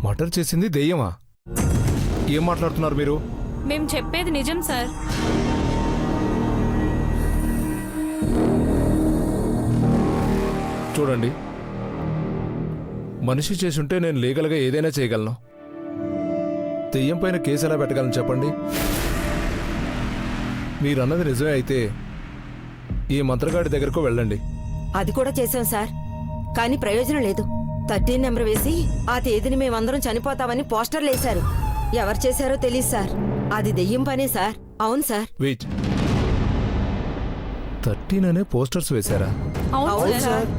Murder చేసింది దెయ్యమా? ఏం మాట్లాడుతున్నారు మీరు? మేము చెప్పేది నిజం సార్. చూడండి, మనిషి చేసుంటే నేను లీగల్గా ఏదైనా చేయగలను. దెయ్యం పైన కేసు ఎలా పెట్టగలను చెప్పండి? మీరన్నది నిజమే అయితే ఈ మంత్రగాడి దగ్గరకు వెళ్ళండి. అది కూడా చేశాం సార్, కానీ ప్రయోజనం లేదు. 13 నెంబర్ వేసి ఆ తేదీని మేమందరం చనిపోతామని పోస్టర్లు వేశారు. ఎవరు చేశారో తెలియదు సార్. అది దెయ్యం పనే సార్. అవును సార్. వెయిట్, 13 అనే పోస్టర్స్ వేశారా? అవును సార్.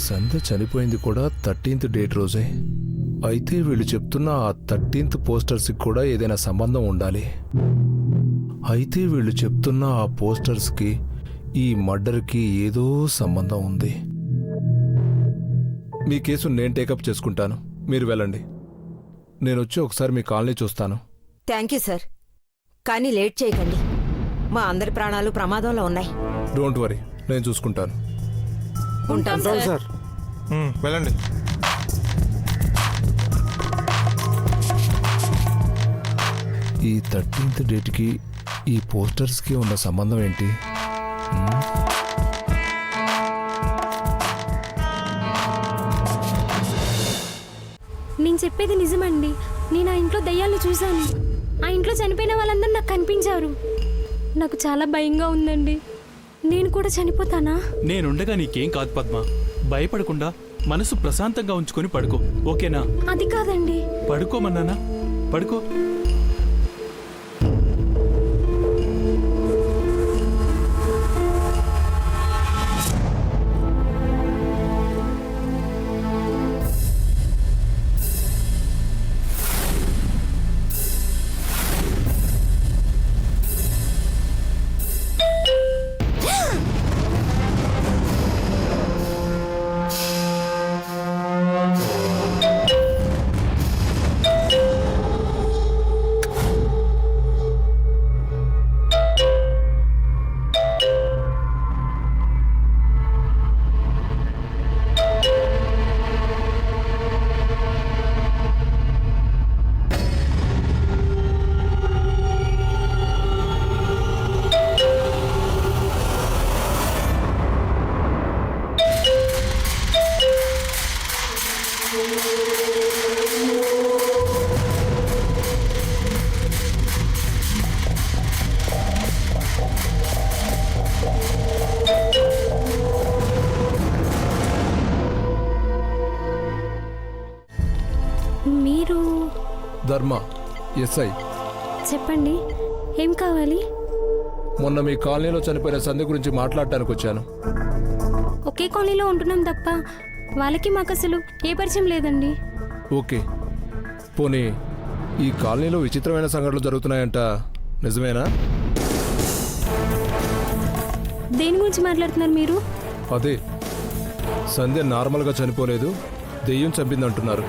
సంధ్య చనిపోయింది కూడా 13th డేట్ రోజే. అయితే వీళ్ళు చెప్తున్న ఆ 13th పోస్టర్స్కి కూడా ఏదైనా సంబంధం ఉండాలి. అయితే వీళ్ళు చెప్తున్న ఆ పోస్టర్స్కి ఈ మర్డర్కి ఏదో సంబంధం ఉంది. మీ కేసు నేను టేకప్ చేసుకుంటాను, మీరు వెళ్ళండి. నేను వచ్చి ఒకసారి మీ కాలనీ చూస్తాను. థ్యాంక్ యూ సార్, కానీ లేట్ చేయకండి. మా అందరి ప్రాణాలు ప్రమాదంలో ఉన్నాయి. డోంట్ వరీ, నేను చూసుకుంటాను. ఉంటాం సార్. వెళ్ళండి. ఈ 13th డేట్కి ఈ పోస్టర్స్కి ఉన్న సంబంధం ఏంటి? నేను చెప్పేది నిజమండి. నేను ఆ ఇంట్లో దయ్యాలను చూశాను. ఆ ఇంట్లో చనిపోయిన వాళ్ళందరూ నాకు కనిపించారు. నాకు చాలా భయంగా ఉందండి. నేను కూడా చనిపోతానా? నేనుండగా నీకేం కాదు పద్మ. భయపడకుండా మనసు ప్రశాంతంగా ఉంచుకొని పడుకో, ఓకేనా? అది కాదండి. పడుకోమన్నానా? పడుకో. మీరు ధర్మ, ఎస్ఐ. చెప్పండి, ఏం కావాలి? మొన్న మీ కాలనీలో చనిపోయిన సంధ్య గురించి మాట్లాడటానికి వచ్చాను. ఒకే కాలనీలో ఉంటున్నాం తప్ప వాళ్ళకి మాకు అసలు ఏ పరిచయం లేదండి. ఓకే, పోనీ ఈ కాలనీలో విచిత్రమైన సంఘటనలు జరుగుతున్నాయంట, నిజమేనా? దేని గురించి మాట్లాడుతున్నారు మీరు? అదే, సంధ్య నార్మల్గా చనిపోలేదు, దెయ్యం చంపిందంటున్నారు,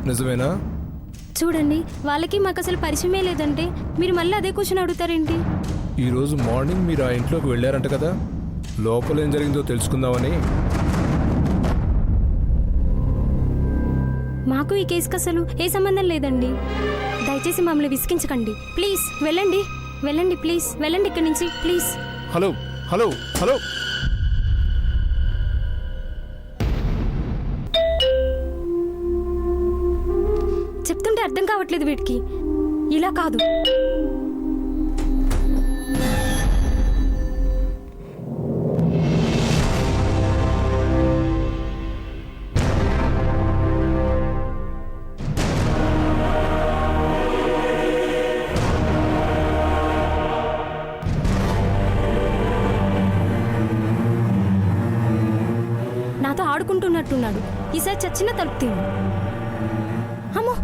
నిజమేనా? చూడండి, వాళ్ళకి మాకు అసలు పరిచయమే లేదంటే మీరు మళ్ళీ అదే క్వశ్చన్ అడుగుతారేంటి? ఈరోజు మార్నింగ్ మీరు ఆ ఇంట్లోకి వెళ్ళారంట కదా, లోపల ఏం జరిగిందో తెలుసుకుందామని. మాకు ఈ కేసుకి అసలు ఏ సంబంధం లేదండి. దయచేసి మమ్మల్ని విసిగించకండి ప్లీజ్. వెళ్ళండి వెళ్ళండి, ప్లీజ్ వెళ్ళండి ఇక్కడి నుంచి ప్లీజ్. హలో హలో హలో, చెప్తుంటే అర్థం కావట్లేదు వీటికి. ఇలా కాదు. నాతో ఆడుకుంటున్నట్టున్నాడు. ఈసారి చచ్చిన తలుపు తీను. అమ్మో,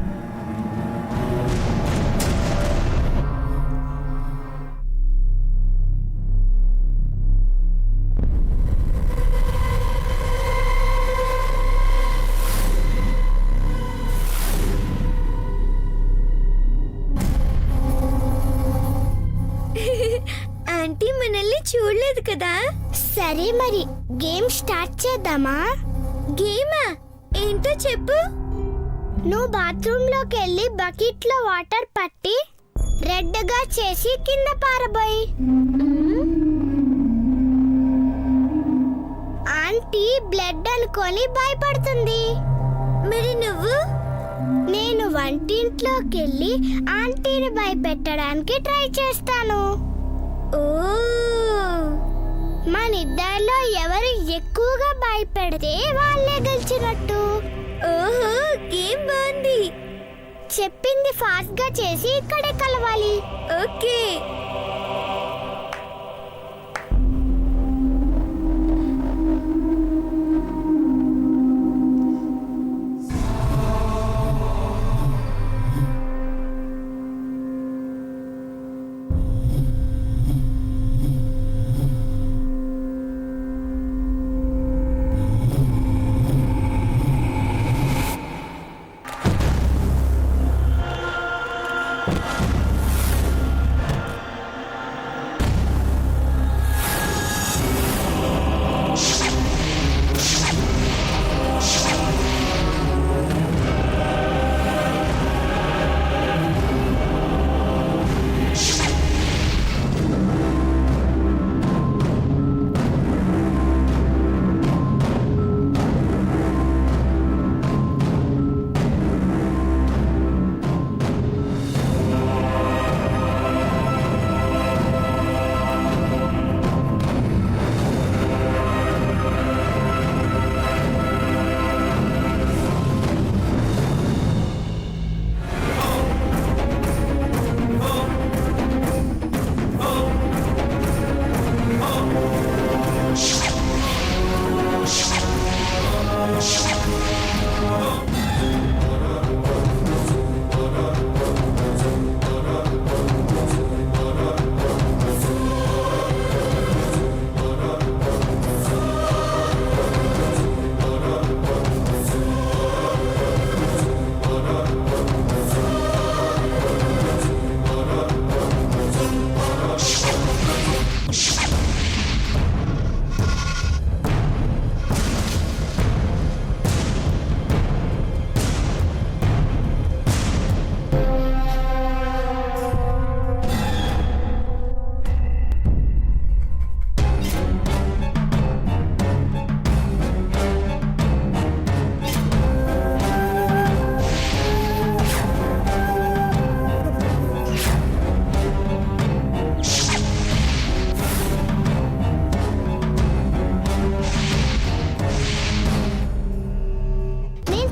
ఆంటీ మనల్ని చూడలేదు కదా. సరే మరి గేమ్ స్టార్ట్ చేద్దామా? గేమా? ఏంటో చెప్పు. నువ్వు బాత్రూమ్ లోకి వెళ్ళి బకెట్ లో వాటర్ పట్టి రెడ్ గా చేసి కింద పారబోయి. ఆంటీ బ్లడ్ అనుకొని భయపడుతుంది. మరి నువ్వు? నేను వంటింట్లోకి వెళ్ళి ఆంటీని భయపెట్టడానికి ట్రై చేస్తాను. ఓ, మనిద్దరిలో ఎవరు ఎక్కువగా భయపెడితే వాళ్ళే గెలిచినట్టు. ఓహో, గేమ్ బాగుంది. చెప్పింది ఫాస్ట్ గా చేసి ఇక్కడే కలవాలి. ఓకే.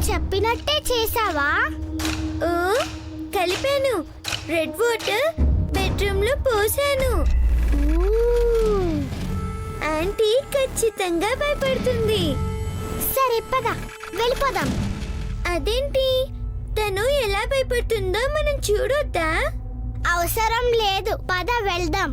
చెప్పినట్టే చేసావా? ఓ, కలిపాను. రెడ్ వాటర్ బెడ్రూమ్ లో పోసాను. ఆంటీ ఖచ్చితంగా భయపడుతుంది. సరే పద వెళ్ళిపోదాం. అదేంటి, తను ఎలా భయపడుతుందో మనం చూడొద్దా? అవసరం లేదు, పద వెళ్దాం.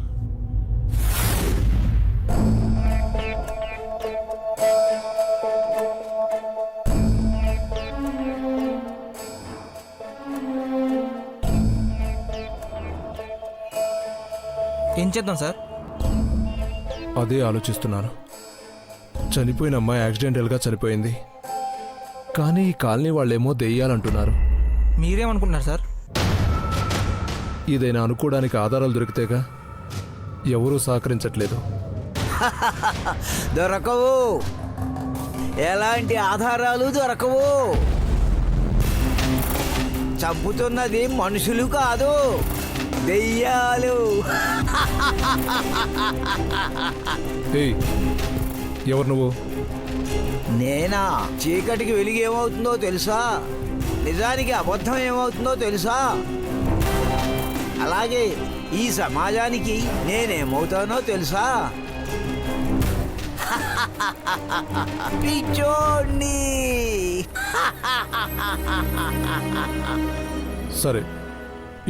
ఏం చేద్దాం సార్? అదే ఆలోచిస్తున్నాను. చనిపోయిన అమ్మాయి యాక్సిడెంటల్గా చనిపోయింది, కానీ ఈ కాలనీ వాళ్ళేమో దెయ్యాలంటున్నారు. మీరేమనుకుంటున్నారు సార్? ఇదైనా అనుకోవడానికి ఆధారాలు దొరికితేగా. ఎవరూ సహకరించట్లేదు. దొరకవు, ఎలాంటి ఆధారాలు దొరకవు. చంపుతున్నది మనుషులు కాదు, దెయ్యాలు. ఏయ్, ఎవరు నువ్వు? నేనా? చీకటికి వెలుగు ఏమవుతుందో తెలుసా? నిజానికి అబద్ధం ఏమవుతుందో తెలుసా? అలాగే ఈ సమాజానికి నేనేమవుతానో తెలుసా? పిచ్చోడ్ని. సరే,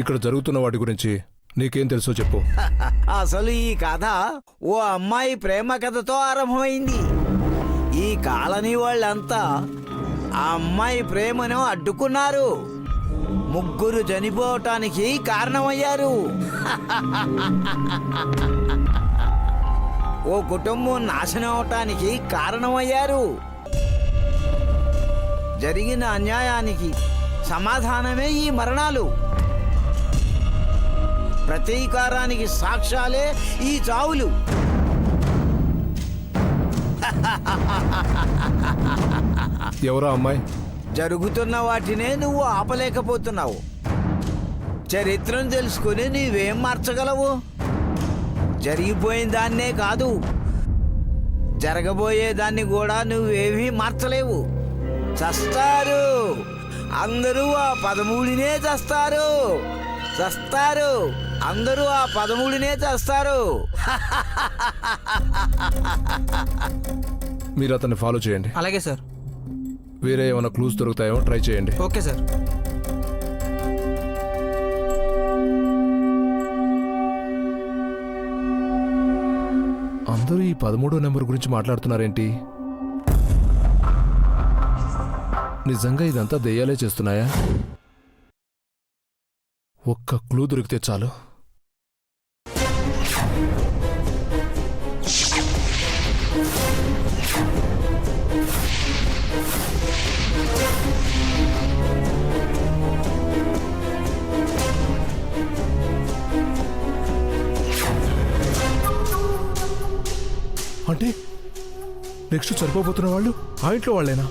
ఇక్కడ జరుగుతున్న వాటి గురించి నీకేం తెలుసో చెప్పు. అసలు ఈ కథ ఓ అమ్మాయి ప్రేమ కథతో ఆరంభమైంది. ఈ కాలనీ వాళ్ళంతా ఆ అమ్మాయి ప్రేమను అడ్డుకున్నారు. ముగ్గురు చనిపోవటానికి కారణమయ్యారు. ఓ కుటుంబం నాశనం అవటానికి కారణమయ్యారు. జరిగిన అన్యాయానికి సమాధానమే ఈ మరణాలు. ప్రతీకారానికి సాక్ష్యాలే ఈ చావులు. ఎవరా అమ్మాయి? జరుగుతున్న వాటినే నువ్వు ఆపలేకపోతున్నావు. చరిత్రను తెలుసుకుని నీవేం మార్చగలవు? జరిగిపోయిన దాన్నే కాదు, జరగబోయే దాన్ని కూడా నువ్వేమీ మార్చలేవు. చస్తారు, అందరూ ఆ 13నే చస్తారు. చస్తారు, అందరూ ఆ 13నే చస్తారు. మీరు అతన్ని ఫాలో చేయండి. అలాగే సార్. వేరే ఏమైనా క్లూస్ దొరుకుతాయో ట్రై చేయండి. Okay sir. అందరూ ఈ 13వ నెంబర్ గురించి మాట్లాడుతున్నారేంటి? నిజంగా ఇదంతా దెయ్యాలే చేస్తున్నాయా? ఒక్క క్లూ దొరికితే చాలు. అంటే నెక్స్ట్ చనిపోబోతున్న వాళ్ళు ఆ ఇంట్లో వాళ్ళేనా?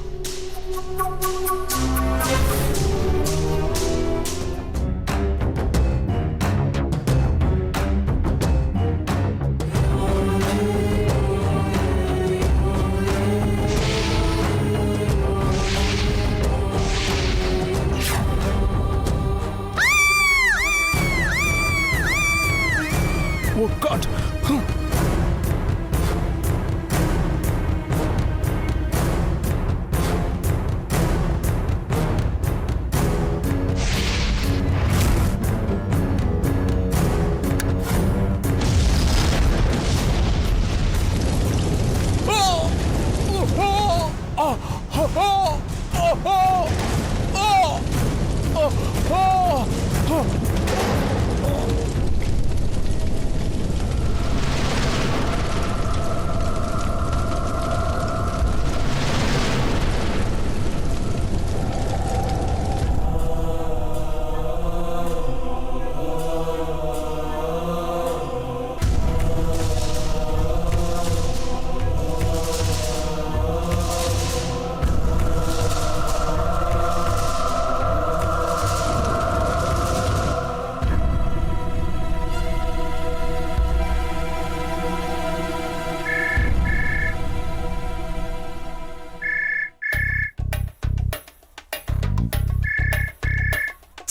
ఓ గాడ్!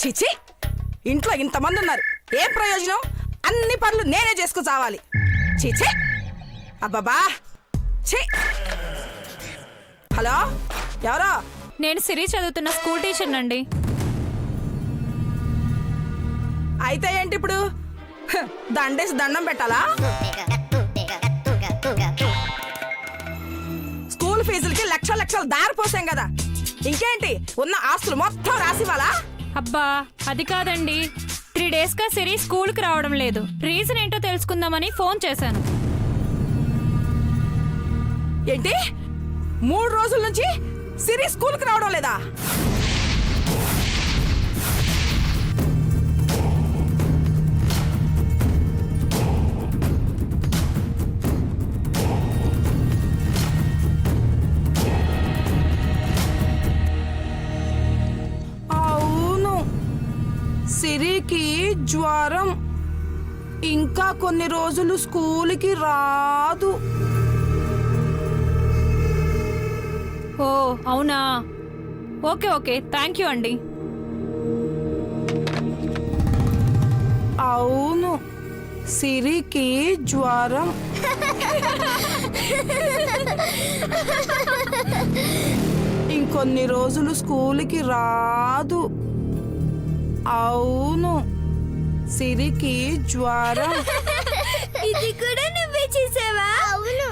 చిచి, ఇంట్లో ఇంతమంది ఉన్నారు, ఏం ప్రయోజనం? అన్ని పనులు నేనే చేసుకు చావాలి. చిచి, అబ్బబ్బా, ఛీ. హలో, ఎవరో? నేను సిరి చదువుతున్న స్కూల్ టీచర్ అండి. అయితే ఏంటి ఇప్పుడు? దండేసి దండం పెట్టాలా? స్కూల్ ఫీజులకి లక్షలు దారిపోసాం కదా, ఇంకేంటి? ఉన్న ఆస్తులు మొత్తం రాసివ్వాలా? అబ్బా అది కాదండి, 3 డేస్గా సిరి స్కూల్కి రావడం లేదు. రీజన్ ఏంటో తెలుసుకుందామని ఫోన్ చేశాను. ఏంటి, 3 రోజుల నుంచి సిరి స్కూల్కి రావడం లేదా? అవును, సిరికి జ్వరం, ఇంకా కొన్ని రోజులు స్కూల్కి రాదు. ఓ అవునా, ఓకే ఓకే, థ్యాంక్ యూ అండి. అవును, సిరికి జ్వరం. ఇంకొన్ని రోజులు స్కూల్కి రాదు. అవును, సిరికి జ్వరం. ఇది కూడా నువ్వే చేసావా? అవును.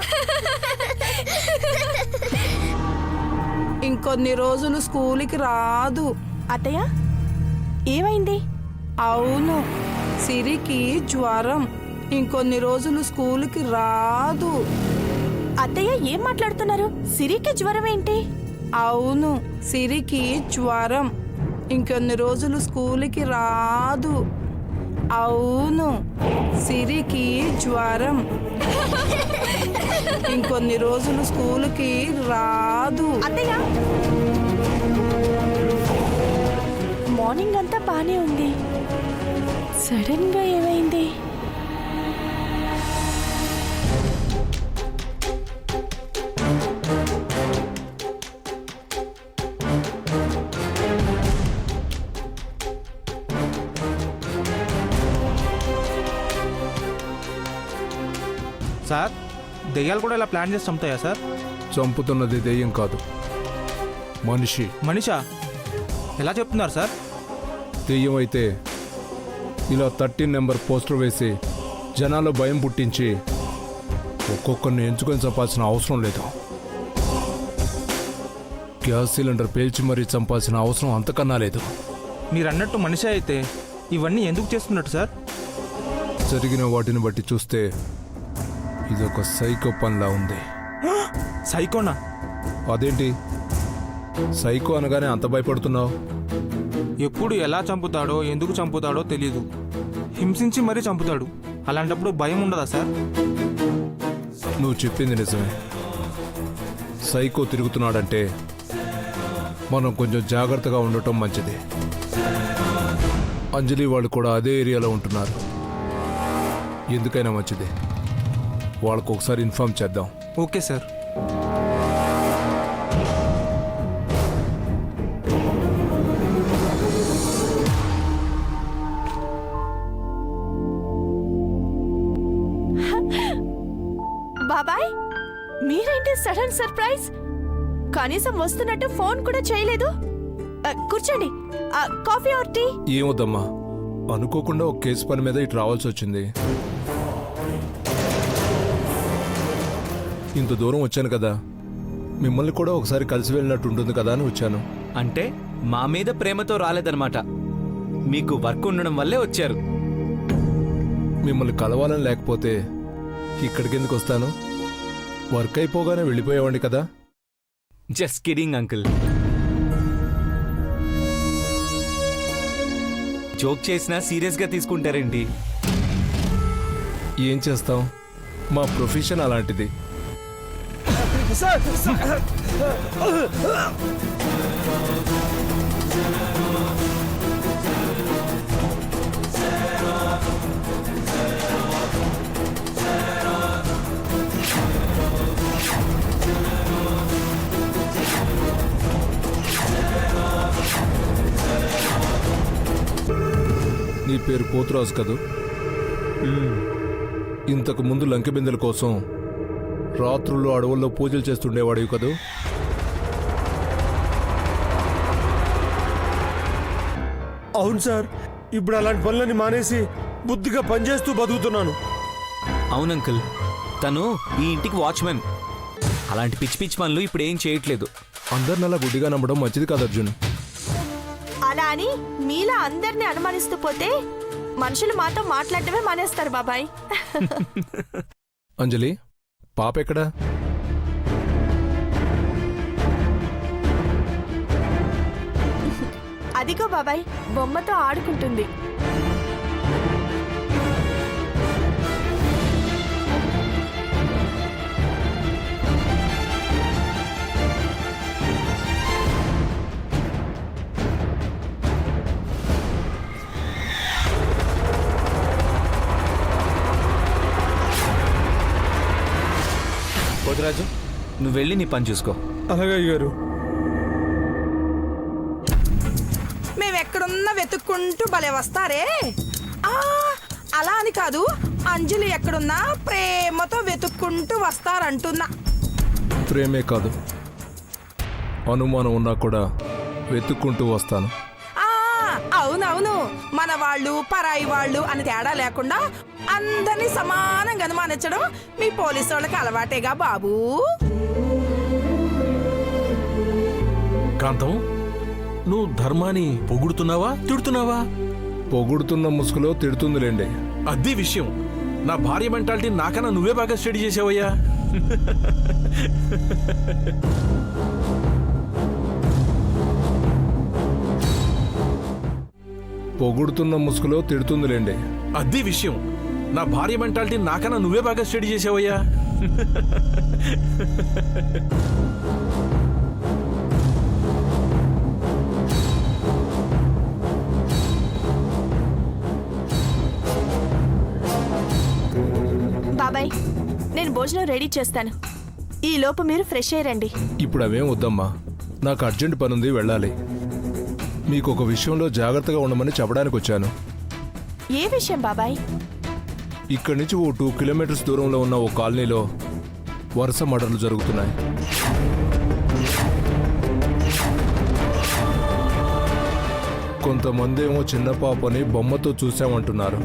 ఇంకొన్ని రోజులు స్కూల్కి రాదు. అత్తయ్య, ఏమైంది? అవును, సిరికి జ్వరం. ఇంకొన్ని రోజులు స్కూల్కి రాదు. అత్తయ్య ఏం మాట్లాడుతున్నారు? సిరికి జ్వరం ఏంటి? అవును, సిరికి జ్వరం. ఇంకొన్ని రోజులు స్కూల్కి రాదు. అవును, సిరికి జ్వరం. ఇంకొన్ని రోజులు స్కూల్కి రాదు. అత్తయ్య, మార్నింగ్ అంతా బానే ఉంది, సడన్ గా ఏమైంది? సార్, దెయ్యాలు కూడా ఇలా ప్లాన్ చేసి చంపుతాయా సార్? చంపుతున్నది దెయ్యం కాదు, మనిషి. మనిషా? ఎలా చెప్తున్నారు సార్? దెయ్యం అయితే ఇలా 13 నెంబర్ పోస్టర్ వేసి జనాల్లో భయం పుట్టించి ఒక్కొక్కరిని ఎంచుకొని చంపాల్సిన అవసరం లేదు. గ్యాస్ సిలిండర్ పేల్చి మరీ చంపాల్సిన అవసరం అంతకన్నా లేదు. మీరు అన్నట్టు మనిషి అయితే ఇవన్నీ ఎందుకు చేస్తున్నట్టు సార్? జరిగిన వాటిని బట్టి చూస్తే ఇదొక సైకో పనిలా ఉంది. సైకోనా? అదేంటి సైకో అనగానే అంత భయపడుతున్నావు? ఎప్పుడు ఎలా చంపుతాడో ఎందుకు చంపుతాడో తెలీదు, హింసించి మరీ చంపుతాడు. అలాంటప్పుడు భయం ఉండదా సార్? నువ్వు చెప్పింది నిజమే. సైకో తిరుగుతున్నాడంటే మనం కొంచెం జాగ్రత్తగా ఉండటం మంచిది. అంజలి వాళ్ళు కూడా అదే ఏరియాలో ఉంటున్నారు. ఎందుకైనా మంచిది వాళ్ళకు ఒకసారి ఇన్ఫార్మ్ చేద్దాం. Okay sir. బాబాయ్, మీరేంటి సడన్ సర్ప్రైజ్? కనీసం వస్తున్నట్టు ఫోన్ కూడా చేయలేదు. కూర్చోండి, కాఫీ ఆర్ టీ? ఏమొద్దమ్మా, అనుకోకుండా ఒక కేసు పని మీద ఇటు రావాల్సి వచ్చింది. ఇంత దూరం వచ్చాను కదా, మిమ్మల్ని కూడా ఒకసారి కలిసి వెళ్ళినట్టు ఉంటుంది కదా అని వచ్చాను. అంటే మా మీద ప్రేమతో రాలేదన్నమాట, మీకు వర్క్ ఉండడం వల్లే వచ్చారు. మిమ్మల్ని కలవాలని లేకపోతే ఇక్కడికి ఎందుకు వస్తాను? వర్క్ అయిపోగానే వెళ్ళిపోయేవాడిని కదా. Just kidding uncle. జోక్ చేసినా సీరియస్గా తీసుకుంటారేంటి? ఏం చేస్తాం, మా ప్రొఫెషన్ అలాంటిది. నీ పేరు పోతురాజు కదూ? ఇంతకు ముందు లంకెబిందెల కోసం రాత్రుల్లో అడవుల్లో పూజలు చేస్తుండేవాడివి కదూ? అవును సార్, ఇప్పుడు అలాంటి పనులని మానేసి బుద్ధిగా పనిచేస్తూ బతుకుతున్నాను. అవును అంకుల్, తను ఈ ఇంటికి వాచ్మెన్. అలాంటి పిచ్చి పిచ్చి పనులు ఇప్పుడు ఏం చేయట్లేదు. అందరిని అలా గుడ్డిగా నమ్మడం మంచిది కాదు అర్జున్. అలా అని మీలా అందరినీ అనుమానిస్తూ పోతే మనుషులు మాతో మాట్లాడటమే మానేస్తారు బాబాయ్. అంజలి, పాప ఎక్కడా? అదిగో బాబాయ్, బొమ్మతో ఆడుకుంటుంది. పోతురాజు, నువ్వు వెళ్ళి నీ పని చూసుకో. అలాగే అయ్యారు. మేమెక్కడున్నా వెతుక్కుంటూ భలే వస్తారే. అలా అని కాదు, అంజలి ఎక్కడున్నా ప్రేమతో వెతుక్కుంటూ వస్తారంటున్నా. ప్రేమే కాదు, అనుమానం ఉన్నా కూడా వెతుక్కుంటూ వస్తాను. అవునవును, మన వాళ్ళు పరాయి వాళ్ళు అని తేడా లేకుండా అందరినీ సమానంగా అనుమానించడం మీ పోలీసు వాళ్ళకి అలవాటేగా బాబూ. కాంతం, నువ్వు ధర్మాన్ని పొగుడుతున్నావా తిడుతున్నావా? పొగుడుతున్న ముసుగులో తిడుతుందిలేండి. అదే విషయం. నా భార్య మెంటాలిటీ నాకన్నా నువ్వే బాగా స్టడీ చేసావయ్యా. పొగుడుతున్న ముసుగులో తిడుతుందిలేండి. అదే విషయం. నా భార్య మెంటాలిటీ నాకన్నా నువ్వే బాగా స్టడీ చేసావయ్యా. బాబాయ్, నేను భోజనం రెడీ చేస్తాను. ఈ లోపు మీరు ఫ్రెష్ అయ్యండి. ఇప్పుడు అవేం వద్దమ్మా, నాకు అర్జెంట్ పనుంది, వెళ్ళాలి. మీకు ఒక విషయంలో జాగ్రత్తగా ఉండమని చెప్పడానికి వచ్చాను. ఏ విషయం బాబాయ్? ఇక్కడి నుంచి ఓ 2 కిలోమీటర్స్ దూరంలో ఉన్న ఓ కాలనీలో వరుస మర్డర్లు జరుగుతున్నాయి. కొంతమంది ఏమో చిన్న పాపని బొమ్మతో చూశామంటున్నారు.